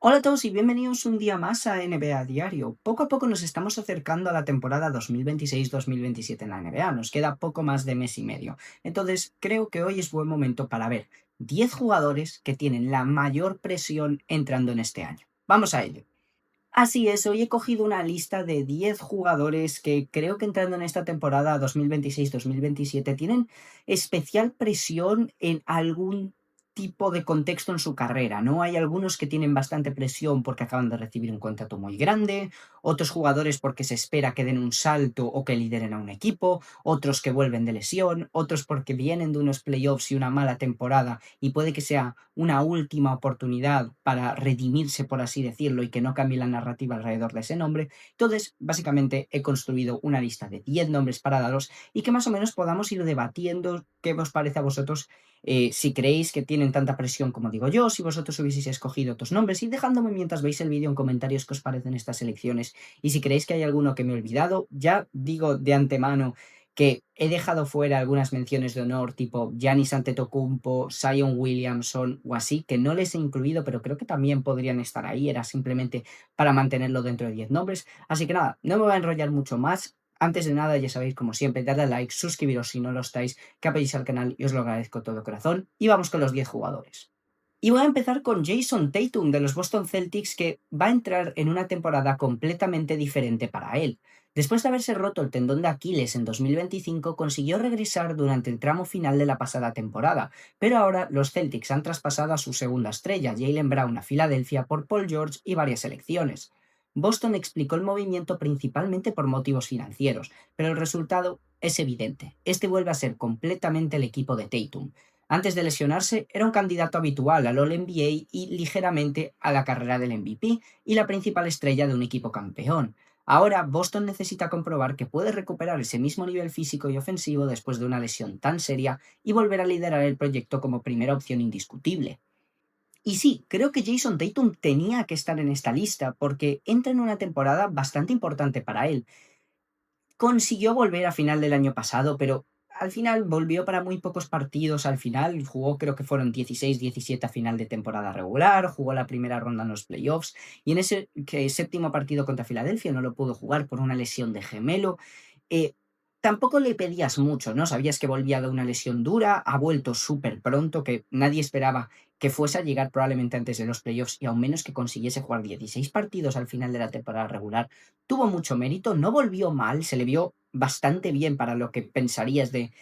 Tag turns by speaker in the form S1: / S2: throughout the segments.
S1: Hola a todos y bienvenidos un día más a NBA Diario. Poco a poco nos estamos acercando a la temporada 2026-2027 en la NBA. Nos queda poco más de mes y medio. Entonces, creo que hoy es buen momento para ver 10 jugadores que tienen la mayor presión entrando en este año. Vamos a ello. Así es, hoy he cogido una lista de 10 jugadores que creo que entrando en esta temporada 2026-2027 tienen especial presión en algún tipo de contexto en su carrera, ¿no? Hay algunos que tienen bastante presión porque acaban de recibir un contrato muy grande, otros jugadores porque se espera que den un salto o que lideren a un equipo, otros que vuelven de lesión, otros porque vienen de unos playoffs y una mala temporada y puede que sea una última oportunidad para redimirse, por así decirlo, y que no cambie la narrativa alrededor de ese nombre. Entonces, básicamente he construido una lista de 10 nombres para daros y que más o menos podamos ir debatiendo qué os parece a vosotros, si creéis que tienen tanta presión como digo yo, si vosotros hubieseis escogido otros nombres, y dejándome mientras veis el vídeo en comentarios qué os parecen estas elecciones y si creéis que hay alguno que me he olvidado. Ya digo de antemano que he dejado fuera algunas menciones de honor tipo Giannis Antetokounmpo, Zion Williamson o así, que no les he incluido, pero creo que también podrían estar ahí, era simplemente para mantenerlo dentro de 10 nombres. Así que nada, no me voy a enrollar mucho más. Antes de nada, ya sabéis, como siempre, darle a like, suscribiros si no lo estáis, que apoyéis al canal y os lo agradezco de todo corazón. Y vamos con los 10 jugadores. Y voy a empezar con Jason Tatum de los Boston Celtics, que va a entrar en una temporada completamente diferente para él. Después de haberse roto el tendón de Aquiles en 2025, consiguió regresar durante el tramo final de la pasada temporada, pero ahora los Celtics han traspasado a su segunda estrella, Jaylen Brown, a Filadelfia por Paul George y varias elecciones. Boston explicó el movimiento principalmente por motivos financieros, pero el resultado es evidente. Este vuelve a ser completamente el equipo de Tatum. Antes de lesionarse, era un candidato habitual al All-NBA y ligeramente a la carrera del MVP y la principal estrella de un equipo campeón. Ahora, Boston necesita comprobar que puede recuperar ese mismo nivel físico y ofensivo después de una lesión tan seria y volver a liderar el proyecto como primera opción indiscutible. Y sí, creo que Jason Tatum tenía que estar en esta lista porque entra en una temporada bastante importante para él. Consiguió volver a final del año pasado, pero al final volvió para muy pocos partidos. Al final jugó, creo que fueron 16-17 a final de temporada regular, jugó la primera ronda en los playoffs y en ese séptimo partido contra Filadelfia no lo pudo jugar por una lesión de gemelo. Eh, Tampoco le pedías mucho, ¿no? Sabías que volvía de una lesión dura, ha vuelto súper pronto, que nadie esperaba que fuese a llegar probablemente antes de los playoffs y aún menos que consiguiese jugar 16 partidos al final de la temporada regular. Tuvo mucho mérito, no volvió mal, se le vio bastante bien para lo que pensarías de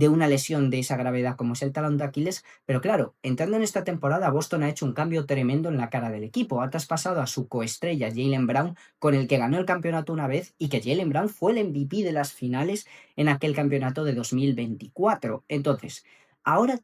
S1: una lesión de esa gravedad como es el talón de Aquiles, pero claro, entrando en esta temporada, Boston ha hecho un cambio tremendo en la cara del equipo, ha traspasado a su coestrella Jaylen Brown, con el que ganó el campeonato una vez y que Jaylen Brown fue el MVP de las finales en aquel campeonato de 2024. Entonces, ahora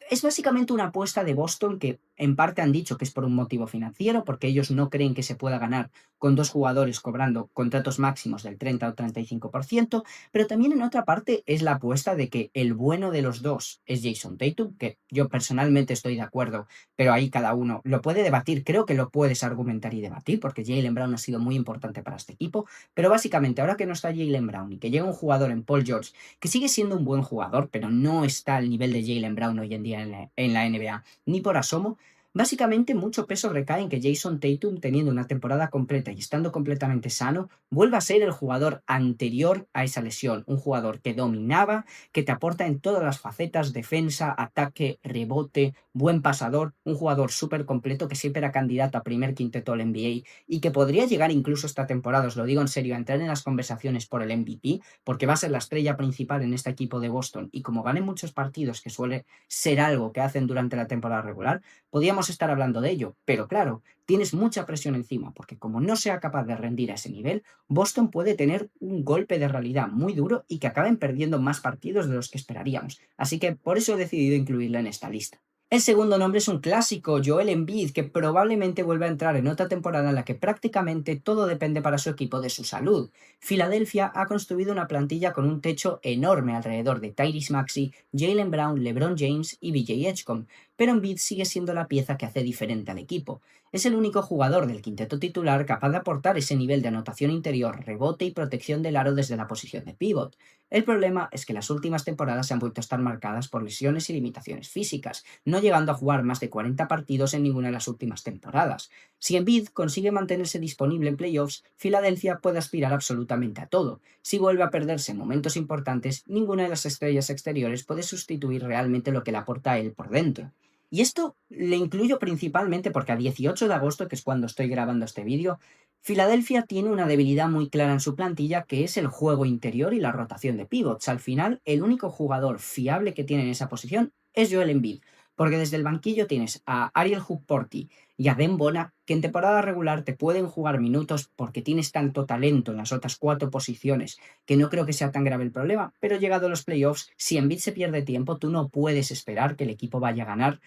S1: es básicamente una apuesta de Boston que en parte han dicho que es por un motivo financiero, porque ellos no creen que se pueda ganar con dos jugadores cobrando contratos máximos del 30 o 35%, pero también en otra parte es la apuesta de que el bueno de los dos es Jason Tatum, que yo personalmente estoy de acuerdo, pero ahí cada uno lo puede debatir, creo que lo puedes argumentar y debatir, porque Jaylen Brown ha sido muy importante para este equipo, pero básicamente ahora que no está Jaylen Brown y que llega un jugador en Paul George, que sigue siendo un buen jugador, pero no está al nivel de Jaylen Brown hoy en día en la NBA, ni por asomo. Básicamente, mucho peso recae en que Jason Tatum, teniendo una temporada completa y estando completamente sano, vuelva a ser el jugador anterior a esa lesión. Un jugador que dominaba, que te aporta en todas las facetas: defensa, ataque, rebote, buen pasador. Un jugador súper completo que siempre era candidato a primer quinteto al NBA y que podría llegar incluso esta temporada, os lo digo en serio, a entrar en las conversaciones por el MVP, porque va a ser la estrella principal en este equipo de Boston. Y como gane muchos partidos, que suele ser algo que hacen durante la temporada regular, podríamos estar hablando de ello, pero claro, tienes mucha presión encima, porque como no sea capaz de rendir a ese nivel, Boston puede tener un golpe de realidad muy duro y que acaben perdiendo más partidos de los que esperaríamos. Así que por eso he decidido incluirlo en esta lista. El segundo nombre es un clásico, Joel Embiid, que probablemente vuelva a entrar en otra temporada en la que prácticamente todo depende para su equipo de su salud. Filadelfia ha construido una plantilla con un techo enorme alrededor de Tyrese Maxey, Jaylen Brown, LeBron James y VJ Edgecombe, pero Embiid sigue siendo la pieza que hace diferente al equipo. Es el único jugador del quinteto titular capaz de aportar ese nivel de anotación interior, rebote y protección del aro desde la posición de pívot. El problema es que las últimas temporadas se han vuelto a estar marcadas por lesiones y limitaciones físicas, no llegando a jugar más de 40 partidos en ninguna de las últimas temporadas. Si Embiid consigue mantenerse disponible en playoffs, Filadelfia puede aspirar absolutamente a todo. Si vuelve a perderse en momentos importantes, ninguna de las estrellas exteriores puede sustituir realmente lo que le aporta a él por dentro. Y esto le incluyo principalmente porque a 18 de agosto, que es cuando estoy grabando este vídeo, Filadelfia tiene una debilidad muy clara en su plantilla, que es el juego interior y la rotación de pivots. Al final, el único jugador fiable que tiene en esa posición es Joel Embiid, porque desde el banquillo tienes a Ariel Hukporti y a Ben Bona, que en temporada regular te pueden jugar minutos porque tienes tanto talento en las otras 4 posiciones que no creo que sea tan grave el problema, pero llegado a los playoffs, si Embiid se pierde tiempo, tú no puedes esperar que el equipo vaya a ganar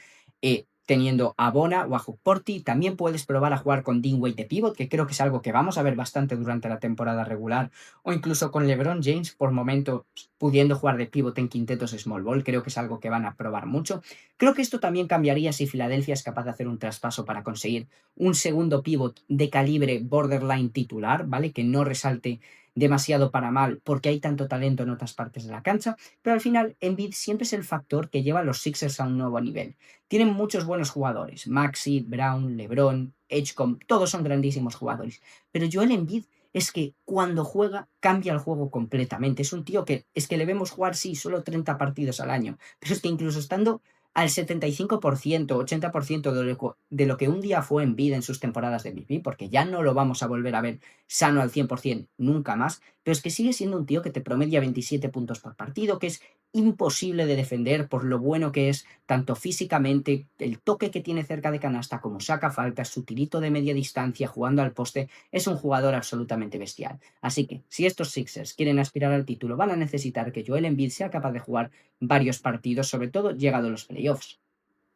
S1: teniendo a Bona o a Hukporti. También puedes probar a jugar con Dean Wade de pivot, que creo que es algo que vamos a ver bastante durante la temporada regular, o incluso con LeBron James por momentos pudiendo jugar de pivot en quintetos small ball, creo que es algo que van a probar mucho. Creo que esto también cambiaría si Filadelfia es capaz de hacer un traspaso para conseguir un segundo pivot de calibre borderline titular, ¿vale? Que no resalte demasiado para mal porque hay tanto talento en otras partes de la cancha, pero al final Embiid siempre es el factor que lleva a los Sixers a un nuevo nivel. Tienen muchos buenos jugadores, Maxi, Brown, LeBron, Edgecombe, todos son grandísimos jugadores, pero Joel Embiid es que cuando juega cambia el juego completamente. Es un tío que es que le vemos jugar, sí, solo 30 partidos al año, pero es que incluso estando al 75%, 80% de lo que un día fue Embiid en sus temporadas de MVP, porque ya no lo vamos a volver a ver sano al 100% nunca más, pero es que sigue siendo un tío que te promedia 27 puntos por partido, que es imposible de defender por lo bueno que es, tanto físicamente, el toque que tiene cerca de canasta, como saca faltas, su tirito de media distancia jugando al poste, es un jugador absolutamente bestial. Así que, si estos Sixers quieren aspirar al título, van a necesitar que Joel Embiid sea capaz de jugar varios partidos, sobre todo llegado a los playoffs.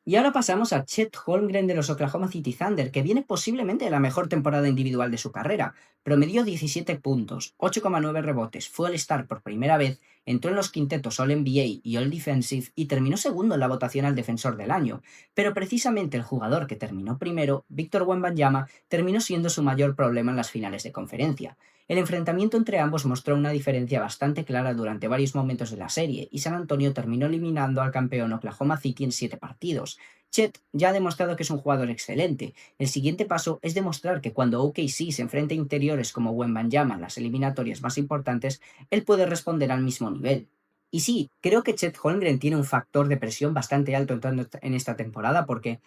S1: Y ahora pasamos a Chet Holmgren de los Oklahoma City Thunder, que viene posiblemente de la mejor temporada individual de su carrera. Promedió 17 puntos, 8,9 rebotes, fue All-Star por primera vez, entró en los quintetos All-NBA y All-Defensive y terminó segundo en la votación al Defensor del Año. Pero precisamente el jugador que terminó primero, Víctor Wembanyama, terminó siendo su mayor problema en las finales de conferencia. El enfrentamiento entre ambos mostró una diferencia bastante clara durante varios momentos de la serie, y San Antonio terminó eliminando al campeón Oklahoma City en 7 partidos. Chet ya ha demostrado que es un jugador excelente. El siguiente paso es demostrar que cuando OKC se enfrenta a interiores como Wembanyama en las eliminatorias más importantes, él puede responder al mismo nivel. Y sí, creo que Chet Holmgren tiene un factor de presión bastante alto entrando en esta temporada, porque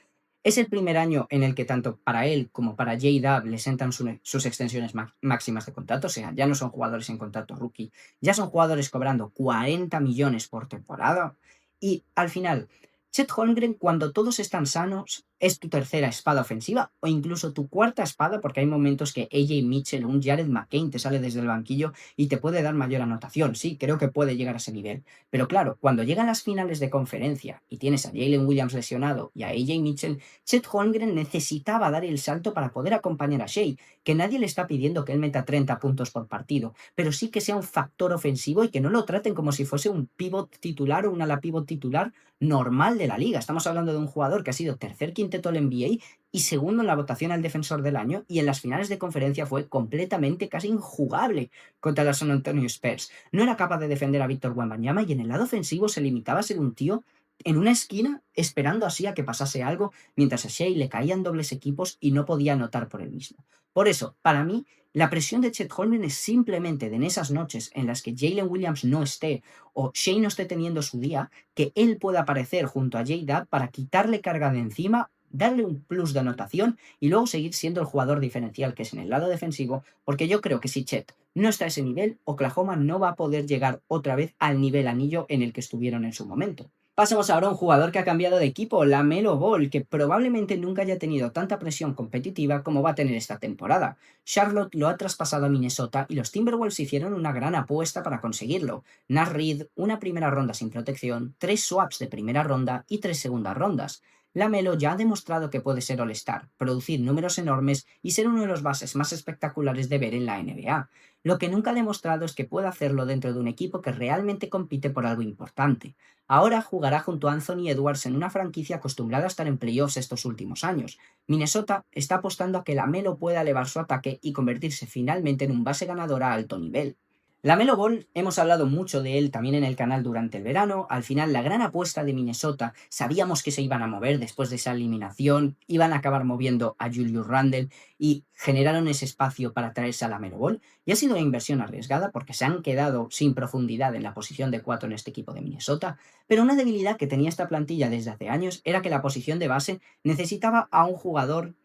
S1: es el primer año en el que tanto para él como para J-Dub le sentan sus extensiones máximas de contrato, o sea, ya no son jugadores en contrato rookie, ya son jugadores cobrando 40 millones por temporada. Y al final, Chet Holmgren, cuando todos están sanos, es tu tercera espada ofensiva o incluso tu cuarta espada, porque hay momentos que AJ Mitchell o un Jared McCain te sale desde el banquillo y te puede dar mayor anotación. Sí, creo que puede llegar a ese nivel. Pero claro, cuando llegan las finales de conferencia y tienes a Jalen Williams lesionado y a AJ Mitchell, Chet Holmgren necesitaba dar el salto para poder acompañar a Shea, que nadie le está pidiendo que él meta 30 puntos por partido, pero sí que sea un factor ofensivo y que no lo traten como si fuese un pivot titular o un ala pivot titular normal de la liga. Estamos hablando de un jugador que ha sido tercer quinteto del NBA y segundo en la votación al defensor del año, y en las finales de conferencia fue completamente casi injugable contra los San Antonio Spurs. No era capaz de defender a Víctor Wembanyama y en el lado ofensivo se limitaba a ser un tío en una esquina esperando así a que pasase algo, mientras a Shea le caían dobles equipos y no podía anotar por él mismo. Por eso, para mí, la presión de Chet Holmgren es simplemente de en esas noches en las que Jalen Williams no esté o Shea no esté teniendo su día, que él pueda aparecer junto a J-Dub para quitarle carga de encima, darle un plus de anotación y luego seguir siendo el jugador diferencial que es en el lado defensivo, porque yo creo que si Chet no está a ese nivel, Oklahoma no va a poder llegar otra vez al nivel anillo en el que estuvieron en su momento. Pasamos ahora a un jugador que ha cambiado de equipo, LaMelo Ball, que probablemente nunca haya tenido tanta presión competitiva como va a tener esta temporada. Charlotte lo ha traspasado a Minnesota y los Timberwolves hicieron una gran apuesta para conseguirlo. Naz Reid, una primera ronda sin protección, 3 swaps de primera ronda y 3 segundas rondas. LaMelo ya ha demostrado que puede ser All-Star, producir números enormes y ser uno de los bases más espectaculares de ver en la NBA. Lo que nunca ha demostrado es que puede hacerlo dentro de un equipo que realmente compite por algo importante. Ahora jugará junto a Anthony Edwards en una franquicia acostumbrada a estar en playoffs estos últimos años. Minnesota está apostando a que LaMelo pueda elevar su ataque y convertirse finalmente en un base ganador a alto nivel. LaMelo Ball, hemos hablado mucho de él también en el canal durante el verano. Al final, la gran apuesta de Minnesota, sabíamos que se iban a mover después de esa eliminación, iban a acabar moviendo a Julius Randle y generaron ese espacio para traerse a LaMelo Ball. Y ha sido una inversión arriesgada porque se han quedado sin profundidad en la posición de 4 en este equipo de Minnesota. Pero una debilidad que tenía esta plantilla desde hace años era que la posición de base necesitaba a un jugador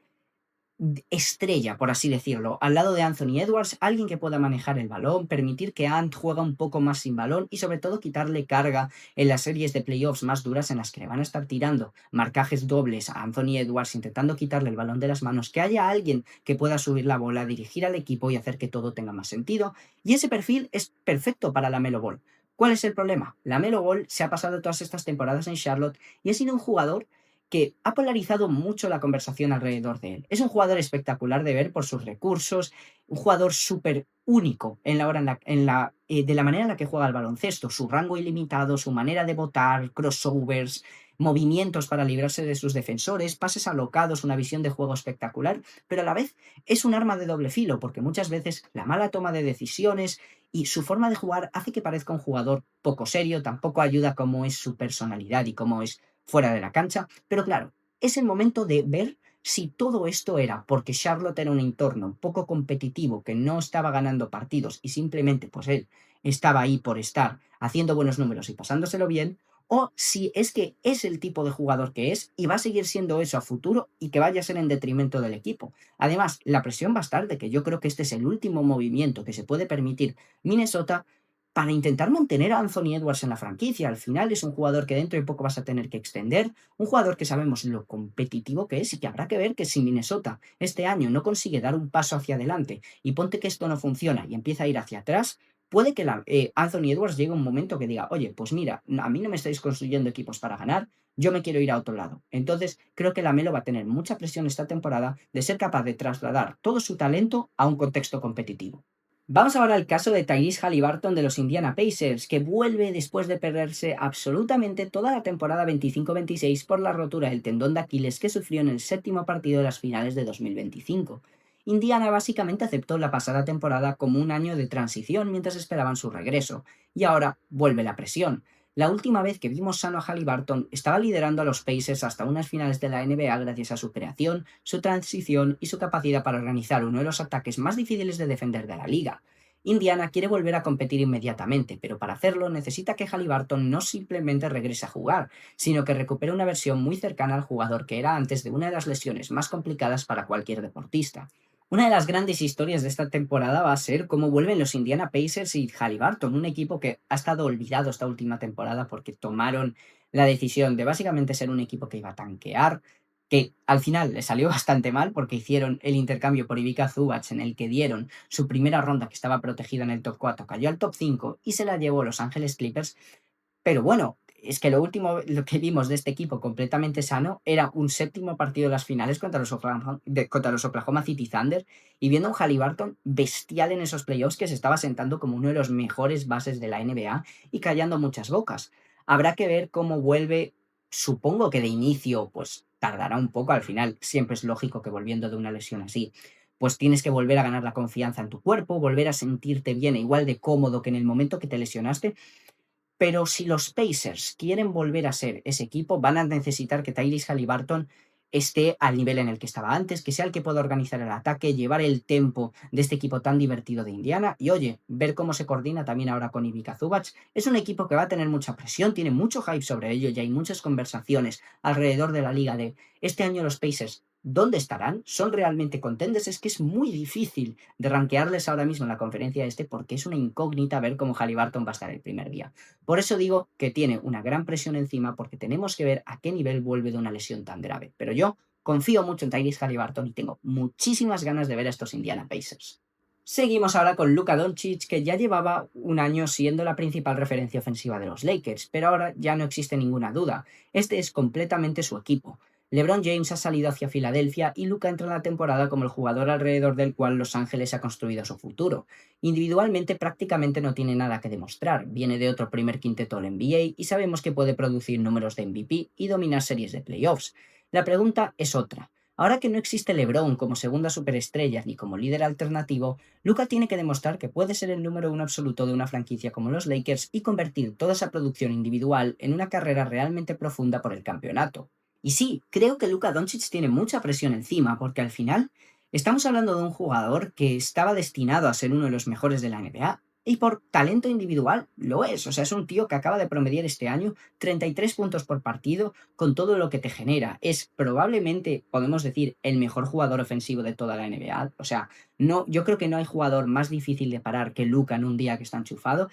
S1: estrella, por así decirlo, al lado de Anthony Edwards, alguien que pueda manejar el balón, permitir que Ant juegue un poco más sin balón y sobre todo quitarle carga en las series de playoffs más duras en las que le van a estar tirando marcajes dobles a Anthony Edwards, intentando quitarle el balón de las manos, que haya alguien que pueda subir la bola, dirigir al equipo y hacer que todo tenga más sentido. Y ese perfil es perfecto para la Melo Ball. ¿Cuál es el problema? La Melo Ball se ha pasado todas estas temporadas en Charlotte y ha sido un jugador que ha polarizado mucho la conversación alrededor de él. Es un jugador espectacular de ver por sus recursos, un jugador súper único en la hora de la manera en la que juega el baloncesto, su rango ilimitado, su manera de botar, crossovers, movimientos para librarse de sus defensores, pases alocados, una visión de juego espectacular, pero a la vez es un arma de doble filo, porque muchas veces la mala toma de decisiones y su forma de jugar hace que parezca un jugador poco serio, tampoco ayuda cómo es su personalidad y cómo es fuera de la cancha, pero claro, es el momento de ver si todo esto era porque Charlotte era un entorno poco competitivo, que no estaba ganando partidos y simplemente pues él estaba ahí por estar haciendo buenos números y pasándoselo bien, o si es que es el tipo de jugador que es y va a seguir siendo eso a futuro y que vaya a ser en detrimento del equipo. Además, la presión va a estar de que yo creo que este es el último movimiento que se puede permitir Minnesota para intentar mantener a Anthony Edwards en la franquicia. Al final es un jugador que dentro de poco vas a tener que extender, un jugador que sabemos lo competitivo que es y que habrá que ver que si Minnesota este año no consigue dar un paso hacia adelante y ponte que esto no funciona y empieza a ir hacia atrás, puede que Anthony Edwards llegue un momento que diga, oye, pues mira, a mí no me estáis construyendo equipos para ganar, yo me quiero ir a otro lado. Entonces, creo que Lamelo va a tener mucha presión esta temporada de ser capaz de trasladar todo su talento a un contexto competitivo. Vamos ahora al caso de Tyrese Haliburton de los Indiana Pacers, que vuelve después de perderse absolutamente toda la temporada 25-26 por la rotura del tendón de Aquiles que sufrió en el séptimo partido de las finales de 2025. Indiana básicamente aceptó la pasada temporada como un año de transición mientras esperaban su regreso, y ahora vuelve la presión. La última vez que vimos sano a Haliburton estaba liderando a los Pacers hasta unas finales de la NBA gracias a su creación, su transición y su capacidad para organizar uno de los ataques más difíciles de defender de la liga. Indiana quiere volver a competir inmediatamente, pero para hacerlo necesita que Haliburton no simplemente regrese a jugar, sino que recupere una versión muy cercana al jugador que era antes de una de las lesiones más complicadas para cualquier deportista. Una de las grandes historias de esta temporada va a ser cómo vuelven los Indiana Pacers y Haliburton, un equipo que ha estado olvidado esta última temporada porque tomaron la decisión de básicamente ser un equipo que iba a tanquear, que al final le salió bastante mal porque hicieron el intercambio por Ivica Zubac en el que dieron su primera ronda que estaba protegida en el top 4, cayó al top 5 y se la llevó Los Ángeles Clippers, pero bueno, es que lo último lo que vimos de este equipo completamente sano era un séptimo partido de las finales contra los Oklahoma City Thunder y viendo a un Haliburton bestial en esos playoffs que se estaba sentando como uno de los mejores bases de la NBA y callando muchas bocas. Habrá que ver cómo vuelve, supongo que de inicio pues tardará un poco, al final siempre es lógico que volviendo de una lesión así pues tienes que volver a ganar la confianza en tu cuerpo, volver a sentirte bien, igual de cómodo que en el momento que te lesionaste, pero si los Pacers quieren volver a ser ese equipo, van a necesitar que Tyrese Haliburton esté al nivel en el que estaba antes, que sea el que pueda organizar el ataque, llevar el tempo de este equipo tan divertido de Indiana y, oye, ver cómo se coordina también ahora con Ivica Zubac. Es un equipo que va a tener mucha presión, tiene mucho hype sobre ello y hay muchas conversaciones alrededor de la liga de este año los Pacers, ¿dónde estarán? ¿Son realmente contenders? Es que es muy difícil de rankearles ahora mismo en la conferencia porque es una incógnita ver cómo Haliburton va a estar el primer día. Por eso digo que tiene una gran presión encima porque tenemos que ver a qué nivel vuelve de una lesión tan grave. Pero yo confío mucho en Tyrese Haliburton y tengo muchísimas ganas de ver a estos Indiana Pacers. Seguimos ahora con Luka Doncic, que ya llevaba un año siendo la principal referencia ofensiva de los Lakers, pero ahora ya no existe ninguna duda. Este es completamente su equipo. LeBron James ha salido hacia Filadelfia y Luka entra en la temporada como el jugador alrededor del cual Los Ángeles ha construido su futuro. Individualmente prácticamente no tiene nada que demostrar, viene de otro primer quinteto All NBA y sabemos que puede producir números de MVP y dominar series de playoffs. La pregunta es otra. Ahora que no existe LeBron como segunda superestrella ni como líder alternativo, Luka tiene que demostrar que puede ser el número uno absoluto de una franquicia como los Lakers y convertir toda esa producción individual en una carrera realmente profunda por el campeonato. Y sí, creo que Luka Doncic tiene mucha presión encima, porque al final estamos hablando de un jugador que estaba destinado a ser uno de los mejores de la NBA, y por talento individual lo es. O sea, es un tío que acaba de promediar este año 33 puntos por partido con todo lo que te genera. Es probablemente, podemos decir, el mejor jugador ofensivo de toda la NBA. O sea, no, yo creo que no hay jugador más difícil de parar que Luka en un día que está enchufado.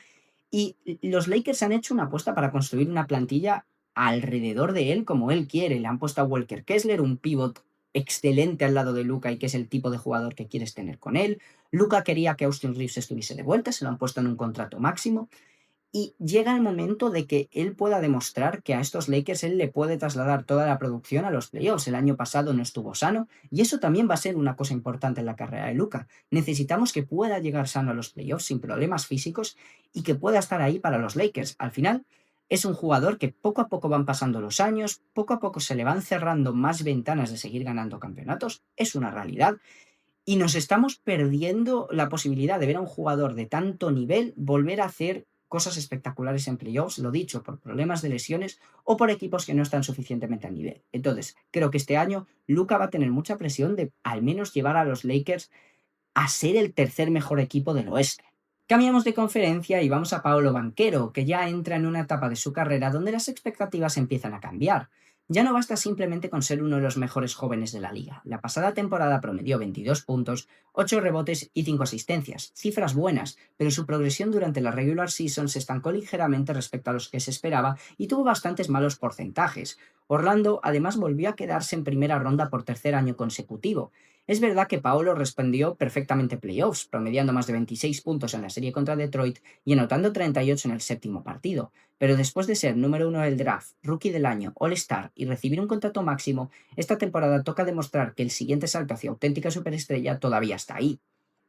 S1: Y los Lakers han hecho una apuesta para construir una plantilla alrededor de él como él quiere. Le han puesto a Walker Kessler, un pivot excelente al lado de Luka y que es el tipo de jugador que quieres tener con él. Luka quería que Austin Reeves estuviese de vuelta, se lo han puesto en un contrato máximo. Y llega el momento de que él pueda demostrar que a estos Lakers él le puede trasladar toda la producción a los playoffs. El año pasado no estuvo sano y eso también va a ser una cosa importante en la carrera de Luka. Necesitamos que pueda llegar sano a los playoffs sin problemas físicos y que pueda estar ahí para los Lakers. Al final es un jugador que poco a poco van pasando los años, poco a poco se le van cerrando más ventanas de seguir ganando campeonatos. Es una realidad. Y nos estamos perdiendo la posibilidad de ver a un jugador de tanto nivel volver a hacer cosas espectaculares en playoffs, lo dicho, por problemas de lesiones o por equipos que no están suficientemente a nivel. Entonces, creo que este año Luka va a tener mucha presión de al menos llevar a los Lakers a ser el tercer mejor equipo del oeste. Cambiamos de conferencia y vamos a Paolo Banchero, que ya entra en una etapa de su carrera donde las expectativas empiezan a cambiar. Ya no basta simplemente con ser uno de los mejores jóvenes de la liga. La pasada temporada promedió 22 puntos, 8 rebotes y 5 asistencias, cifras buenas, pero su progresión durante la regular season se estancó ligeramente respecto a los que se esperaba y tuvo bastantes malos porcentajes. Orlando además volvió a quedarse en primera ronda por tercer año consecutivo. Es verdad que Paolo respondió perfectamente playoffs, promediando más de 26 puntos en la serie contra Detroit y anotando 38 en el séptimo partido, pero después de ser número uno del draft, rookie del año, All-Star y recibir un contrato máximo, esta temporada toca demostrar que el siguiente salto hacia auténtica superestrella todavía está ahí.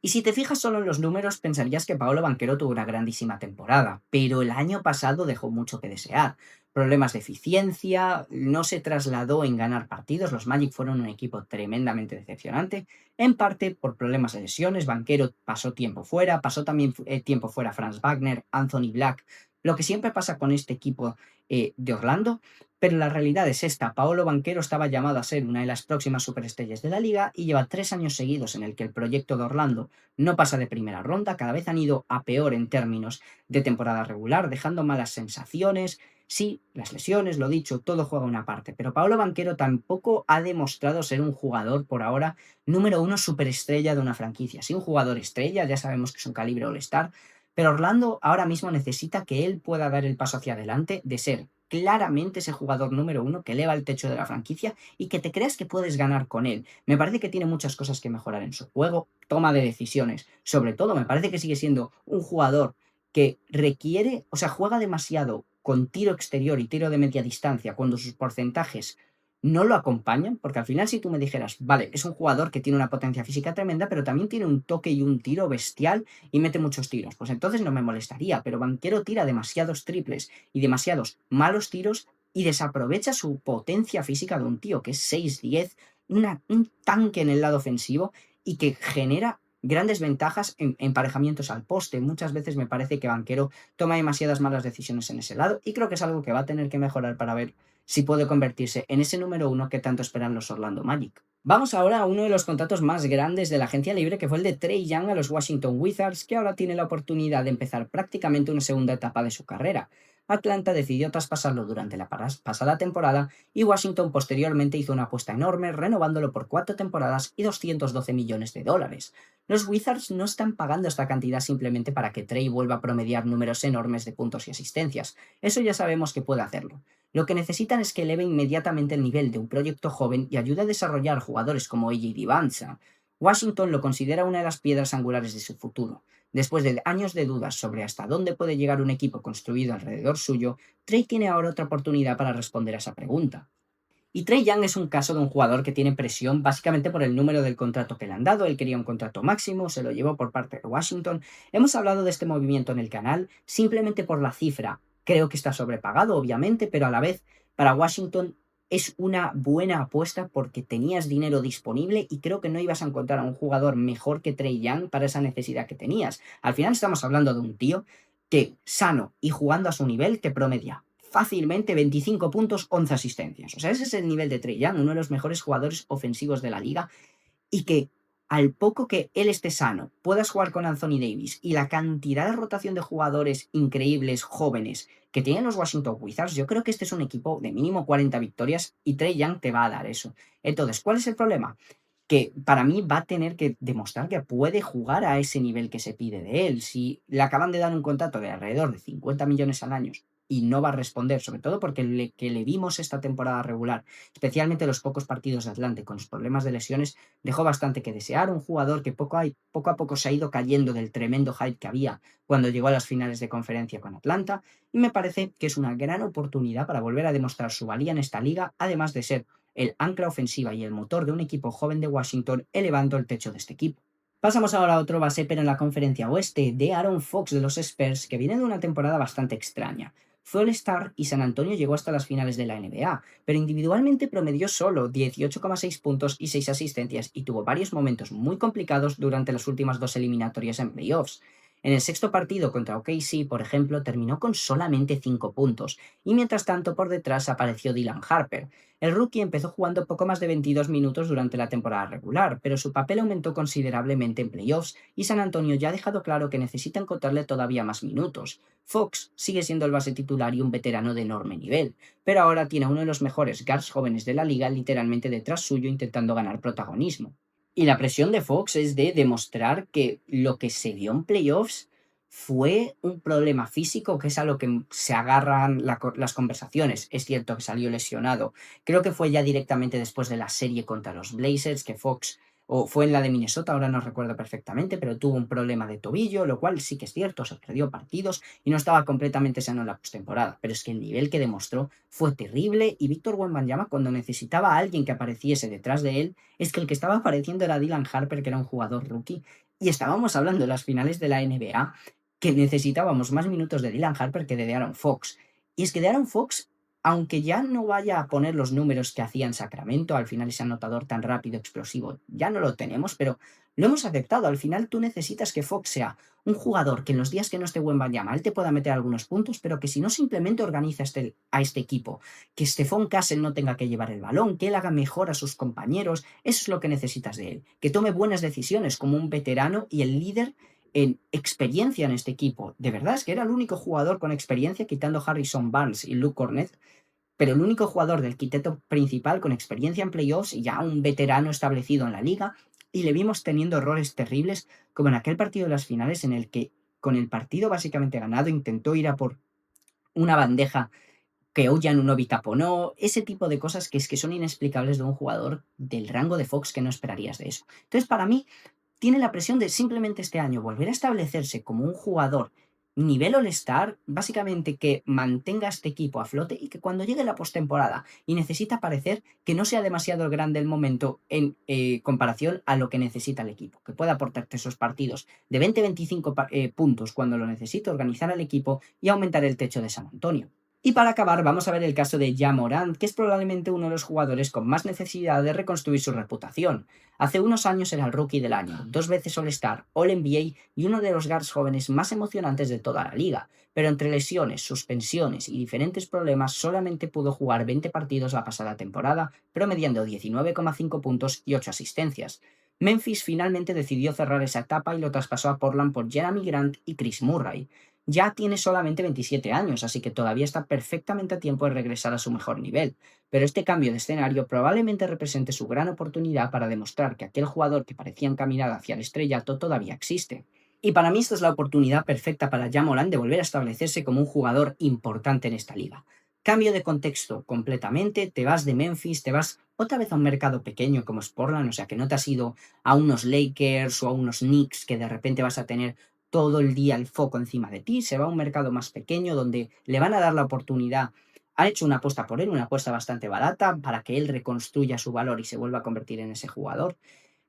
S1: Y si te fijas solo en los números, pensarías que Paolo Banchero tuvo una grandísima temporada, pero el año pasado dejó mucho que desear. Problemas de eficiencia, no se trasladó en ganar partidos, los Magic fueron un equipo tremendamente decepcionante, en parte por problemas de lesiones, Banchero pasó tiempo fuera, pasó también tiempo fuera Franz Wagner, Anthony Black, lo que siempre pasa con este equipo de Orlando, pero la realidad es esta, Paolo Banchero estaba llamado a ser una de las próximas superestrellas de la liga y lleva 3 años seguidos en el que el proyecto de Orlando no pasa de primera ronda, cada vez han ido a peor en términos de temporada regular, dejando malas sensaciones. Sí, las lesiones, lo dicho, todo juega una parte, pero Paolo Banchero tampoco ha demostrado ser un jugador por ahora número uno superestrella de una franquicia. Sí, un jugador estrella, ya sabemos que es un calibre All-Star, pero Orlando ahora mismo necesita que él pueda dar el paso hacia adelante de ser claramente ese jugador número uno que eleva el techo de la franquicia y que te creas que puedes ganar con él. Me parece que tiene muchas cosas que mejorar en su juego, toma de decisiones. Sobre todo, me parece que sigue siendo un jugador que requiere, o sea, juega demasiado con tiro exterior y tiro de media distancia cuando sus porcentajes no lo acompañan, porque al final si tú me dijeras, vale, es un jugador que tiene una potencia física tremenda, pero también tiene un toque y un tiro bestial y mete muchos tiros, pues entonces no me molestaría, pero Banchero tira demasiados triples y demasiados malos tiros y desaprovecha su potencia física de un tío que es 6'10", un tanque en el lado ofensivo y que genera grandes ventajas en emparejamientos al poste. Muchas veces me parece que Banchero toma demasiadas malas decisiones en ese lado y creo que es algo que va a tener que mejorar para ver si puede convertirse en ese número uno que tanto esperan los Orlando Magic. Vamos ahora a uno de los contratos más grandes de la agencia libre, que fue el de Trae Young a los Washington Wizards, que ahora tiene la oportunidad de empezar prácticamente una segunda etapa de su carrera. Atlanta decidió traspasarlo durante la pasada temporada y Washington posteriormente hizo una apuesta enorme renovándolo por 4 temporadas y 212 millones de dólares. Los Wizards no están pagando esta cantidad simplemente para que Trae vuelva a promediar números enormes de puntos y asistencias. Eso ya sabemos que puede hacerlo. Lo que necesitan es que eleve inmediatamente el nivel de un proyecto joven y ayude a desarrollar jugadores como AJ Divanza. Washington lo considera una de las piedras angulares de su futuro. Después de años de dudas sobre hasta dónde puede llegar un equipo construido alrededor suyo, Trey tiene ahora otra oportunidad para responder a esa pregunta. Y Trae Young es un caso de un jugador que tiene presión básicamente por el número del contrato que le han dado. Él quería un contrato máximo, se lo llevó por parte de Washington. Hemos hablado de este movimiento en el canal simplemente por la cifra. Creo que está sobrepagado, obviamente, pero a la vez para Washington es una buena apuesta porque tenías dinero disponible y creo que no ibas a encontrar a un jugador mejor que Trae Young para esa necesidad que tenías. Al final estamos hablando de un tío que, sano y jugando a su nivel, te promedia fácilmente 25 puntos, 11 asistencias. O sea, ese es el nivel de Trae Young, uno de los mejores jugadores ofensivos de la liga, y que al poco que él esté sano, puedas jugar con Anthony Davis y la cantidad de rotación de jugadores increíbles, jóvenes, que tienen los Washington Wizards, yo creo que este es un equipo de mínimo 40 victorias y Trae Young te va a dar eso. Entonces, ¿cuál es el problema? Que para mí va a tener que demostrar que puede jugar a ese nivel que se pide de él. Si le acaban de dar un contrato de alrededor de 50 millones al año y no va a responder, sobre todo porque que le vimos esta temporada regular, especialmente los pocos partidos de Atlante con los problemas de lesiones, dejó bastante que desear. Un jugador que poco a poco se ha ido cayendo del tremendo hype que había cuando llegó a las finales de conferencia con Atlanta, y me parece que es una gran oportunidad para volver a demostrar su valía en esta liga, además de ser el ancla ofensiva y el motor de un equipo joven de Washington, elevando el techo de este equipo. Pasamos ahora a otro base, pero en la conferencia oeste, de Aaron Fox de los Spurs, que viene de una temporada bastante extraña. Fue All-Star y San Antonio llegó hasta las finales de la NBA, pero individualmente promedió solo 18,6 puntos y 6 asistencias y tuvo varios momentos muy complicados durante las últimas dos eliminatorias en playoffs. En el sexto partido contra OKC, por ejemplo, terminó con solamente 5 puntos, y mientras tanto por detrás apareció Dylan Harper. El rookie empezó jugando poco más de 22 minutos durante la temporada regular, pero su papel aumentó considerablemente en playoffs y San Antonio ya ha dejado claro que necesita encontrarle todavía más minutos. Fox sigue siendo el base titular y un veterano de enorme nivel, pero ahora tiene a uno de los mejores guards jóvenes de la liga literalmente detrás suyo intentando ganar protagonismo. Y la presión de Fox es de demostrar que lo que se vio en playoffs fue un problema físico, que es a lo que se agarran las conversaciones. Es cierto que salió lesionado. Creo que fue ya directamente después de la serie contra los Blazers que Fox, o fue en la de Minnesota, ahora no recuerdo perfectamente, pero tuvo un problema de tobillo, lo cual sí que es cierto, se perdió partidos y no estaba completamente sano en la postemporada. Pero es que el nivel que demostró fue terrible y Víctor Wembanyama, cuando necesitaba a alguien que apareciese detrás de él, es que el que estaba apareciendo era Dylan Harper, que era un jugador rookie, y estábamos hablando de las finales de la NBA, que necesitábamos más minutos de Dylan Harper que de Aaron Fox. Y es que de Aaron Fox, aunque ya no vaya a poner los números que hacía en Sacramento, al final ese anotador tan rápido, explosivo, ya no lo tenemos, pero lo hemos aceptado. Al final tú necesitas que Fox sea un jugador que en los días que no esté Wembanyama, él te pueda meter algunos puntos, pero que si no simplemente organiza a este equipo, que Stephon Castle no tenga que llevar el balón, que él haga mejor a sus compañeros, eso es lo que necesitas de él. Que tome buenas decisiones como un veterano y el líder en experiencia en este equipo. De verdad es que era el único jugador con experiencia, quitando Harrison Barnes y Luke Cornett, pero el único jugador del quinteto principal con experiencia en playoffs y ya un veterano establecido en la liga, y le vimos teniendo errores terribles, como en aquel partido de las finales en el que, con el partido básicamente ganado, intentó ir a por una bandeja que Oji Anunoby taponó, ese tipo de cosas que es que son inexplicables de un jugador del rango de Fox, que no esperarías de eso. Entonces, para mí, tiene la presión de simplemente este año volver a establecerse como un jugador nivel All-Star, básicamente que mantenga este equipo a flote y que cuando llegue la postemporada y necesita parecer que no sea demasiado grande el momento en comparación a lo que necesita el equipo, que pueda aportarte esos partidos de 20-25 puntos cuando lo necesite, organizar al equipo y aumentar el techo de San Antonio. Y para acabar, vamos a ver el caso de Ja Morant, que es probablemente uno de los jugadores con más necesidad de reconstruir su reputación. Hace unos años era el Rookie del Año, 2 veces All-Star, All-NBA y uno de los guards jóvenes más emocionantes de toda la liga, pero entre lesiones, suspensiones y diferentes problemas solamente pudo jugar 20 partidos la pasada temporada, promediando 19,5 puntos y 8 asistencias. Memphis finalmente decidió cerrar esa etapa y lo traspasó a Portland por Jeremy Grant y Chris Murray. Ya tiene solamente 27 años, así que todavía está perfectamente a tiempo de regresar a su mejor nivel, pero este cambio de escenario probablemente represente su gran oportunidad para demostrar que aquel jugador que parecía encaminado hacia el estrellato todavía existe. Y para mí esta es la oportunidad perfecta para Ja Morant de volver a establecerse como un jugador importante en esta liga. Cambio de contexto completamente, te vas de Memphis, te vas otra vez a un mercado pequeño como es Portland, o sea que no te has ido a unos Lakers o a unos Knicks que de repente vas a tener todo el día el foco encima de ti, se va a un mercado más pequeño donde le van a dar la oportunidad ha hecho una apuesta por él, una apuesta bastante barata para que él reconstruya su valor y se vuelva a convertir en ese jugador.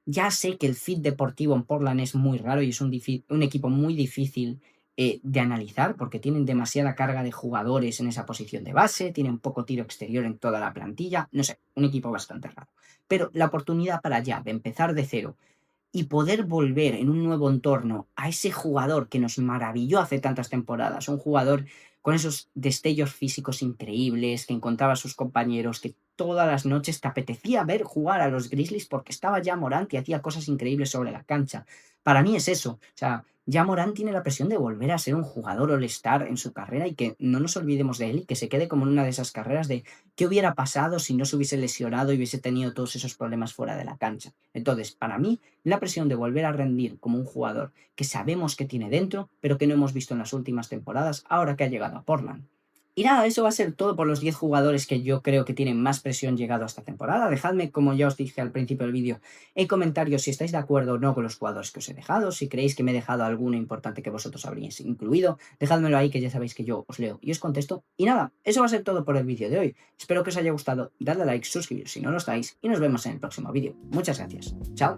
S1: Ya sé que el fit deportivo en Portland es muy raro y es un equipo muy difícil de analizar porque tienen demasiada carga de jugadores en esa posición de base, tienen poco tiro exterior en toda la plantilla, no sé, un equipo bastante raro. Pero la oportunidad para ya de empezar de cero y poder volver en un nuevo entorno a ese jugador que nos maravilló hace tantas temporadas, un jugador con esos destellos físicos increíbles, que encontraba a sus compañeros, que todas las noches te apetecía ver jugar a los Grizzlies porque estaba ya Morant y hacía cosas increíbles sobre la cancha. Para mí es eso, o sea, ya Morant tiene la presión de volver a ser un jugador all-star en su carrera y que no nos olvidemos de él y que se quede como en una de esas carreras de qué hubiera pasado si no se hubiese lesionado y hubiese tenido todos esos problemas fuera de la cancha. Entonces, para mí, la presión de volver a rendir como un jugador que sabemos que tiene dentro, pero que no hemos visto en las últimas temporadas, ahora que ha llegado a Portland. Y nada, eso va a ser todo por los 10 jugadores que yo creo que tienen más presión llegado a esta temporada. Dejadme, como ya os dije al principio del vídeo, en comentarios si estáis de acuerdo o no con los jugadores que os he dejado, si creéis que me he dejado alguno importante que vosotros habríais incluido, dejádmelo ahí que ya sabéis que yo os leo y os contesto. Y nada, eso va a ser todo por el vídeo de hoy. Espero que os haya gustado, dadle a like, suscribiros si no lo estáis y nos vemos en el próximo vídeo. Muchas gracias. Chao.